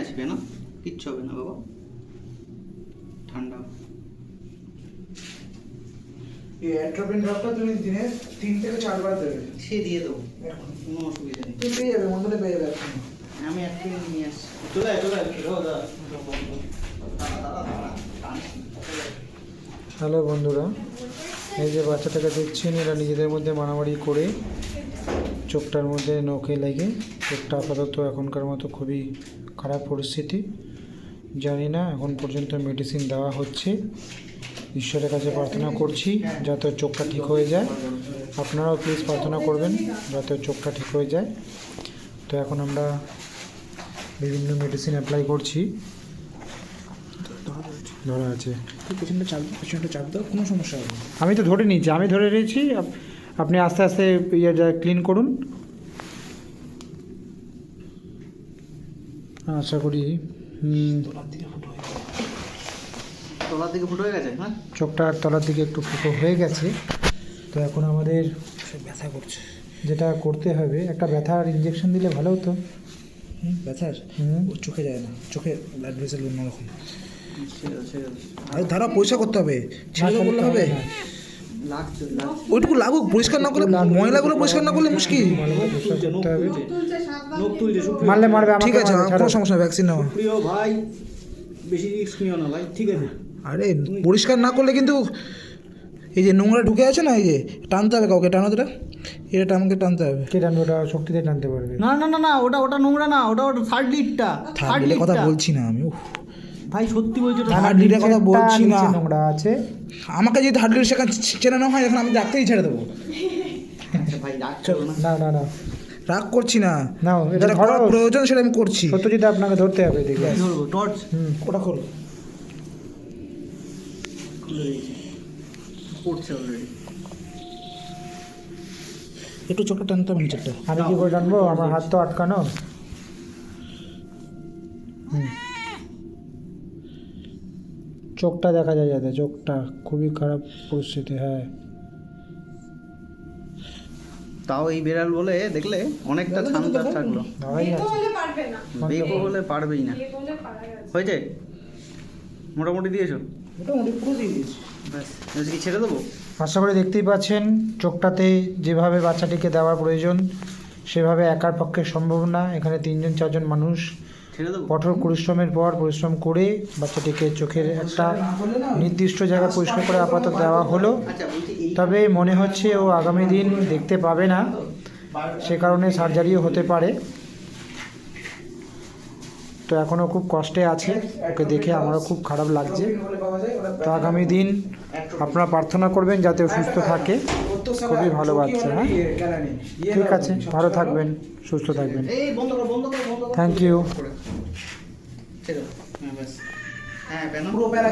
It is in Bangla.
আসবে না, কিচ্ছু হবে না বাবা, ঠান্ডা। এই অ্যাট্রোপিন ড্রপটা তুমি দিনে 3 থেকে 4 বার দেবে। সে দিয়ে দেবো, এখন কোনো অসুবিধা নেই। তুই পেয়ে যাবে, মন্দলে পেয়ে যাবে এখন। আমি একটা নিয়ে আসছি। চলে আয়, চলে আয়। হ্যালো বন্ধুরা, এই যে বাচ্চাটাকে দেখছেন, এরা নিজেদের মধ্যে মারামারি করে চোখটার মধ্যে নখে লেগে চোখটা আপাতত এখনকার মতো খুবই খারাপ পরিস্থিতি। জানি না, এখন পর্যন্ত মেডিসিন দেওয়া হচ্ছে। ঈশ্বরের কাছে প্রার্থনা করছি যাতে ওর চোখটা ঠিক হয়ে যায়। আপনারাও প্লিজ প্রার্থনা করবেন যাতে ওর চোখটা ঠিক হয়ে যায়। তো এখন আমরা বিভিন্ন মেডিসিন অ্যাপ্লাই করছি। ধরা আছে, পেছনটা চাপ দাও, কোনো সমস্যা হবে না। আমি তো ধরে নিয়েছি, আমি ধরে নিয়েছি। আপনি আস্তে আস্তে ইয়েটা ক্লিন করুন। আশা করি তলার দিকে ফুটো হয়ে গেছে। হ্যাঁ, চোখটার তলার দিকে একটু ফুটো হয়ে গেছে। তো এখন আমাদের ব্যথা করছে। যেটা করতে হবে, একটা ব্যথার ইঞ্জেকশন দিলে ভালো হতো। ব্যথার ওর চোখে যায় না, চোখে ব্লাড ভেসেল অন্যরকম। ছেড়ে দাও, ছেড়ে দাও। আরে ধারা পয়সা করতে হবে, ছেড়ে দাও বললে হবে? লাগছে, ওইটুকু লাগুক, পরিষ্কার না করলে, ময়লাগুলো পরিষ্কার না করলে মুশকিল। নখ তুলছে। মারলে মারবে, আমাকে ঠিক আছে, মারবে, কোনো ছাড়ো। সমস্যা নেই, ভ্যাকসিন নেওয়া। প্রিয় ভাই, বেশি রিস্ক নিও না ভাই, ঠিক আছে? আরে পরিষ্কার না করলে কিন্তু এই যে নোংরা ঢুকে আছে না, এই যে টানতে হবে, কাউকে টানো, এটা আমাকে টানতে হবে। কে টানবে? ওটা শক্তিতে টানতে পারবে। না না না না, ওটা নোংরা না, ওটা থার্ড লিডটা। থার্ড লিডের কথা বলছি না আমি। ভাই সত্যি বলছি, ওটা থার্ড লিডের কথা বলছি না। নিচে নোংরা আছে। আমাকে যদি থার্ড লিড সেখানে চেনানো হয়, এখন আমি ডাক্তারই ছেড়ে দেবো। আচ্ছা ভাই, রাগ করো না। না না না, রাগ করছি না, নাও এটা যেটা ধরো। করার প্রয়োজন সেটা আমি করছি। সত্যজিৎ আপনাকে ধরতে হবে, দেখি। কি ধরবো? টর্চ ওটা খোলো। খুলে দিয়েছি, পড়ছে অলরেডি। একটু চোখটা টানতে হবে নিচেরটা। আমি কি করে জানবো? আমার হাত তো আটকানো। চোখটা দেখা যায় যাতে, চোখটা খুবই খারাপ পরিস্থিতি। হ্যাঁ, তাও এই বেড়াল বলে দেখলে অনেকটা ঠান্ডা থাকলো। ভালোই আছে। বেকো হলে পারবেই না। হয়েছে? মোটামুটি দিয়েছো? মোটামুটি পুরো দিয়ে দিয়েছি। ব্যাস, কি ছেড়ে দেবো? আশা করি দেখতেই পাচ্ছেন, চোখটাতে যেভাবে বাচ্চাটিকে দেওয়ার প্রয়োজন সেভাবে একার পক্ষে সম্ভব না। এখানে 3জন 4জন মানুষ ছেড়ে দেবো? কঠোর পরিশ্রমের পর পরিশ্রম করে বাচ্চাটিকে চোখের একটা নির্দিষ্ট জায়গা পরিষ্কার করে আপাতত দেওয়া হলো। আচ্ছা, বলছি এই তবে মনে হচ্ছে ও আগামী দিন দেখতে পাবে না, সে কারণে সার্জারিও হতে পারে। তো এখনও খুব কষ্টে আছে, ওকে দেখে আমারও খুব খারাপ লাগছে। তো আগামী দিন আপনারা প্রার্থনা করবেন যাতে ও সুস্থ থাকে। খুবই ভালো বাচ্চা। হ্যাঁ, ঠিক আছে, ভালো থাকবেন, সুস্থ থাকবেন। এই বন্ধ করো, বন্ধ করো, বন্ধ করো। Thank you. ছেড়ে দাও। হ্যাঁ ব্যাস। হ্যাঁ, কেন? পুরো প্যারা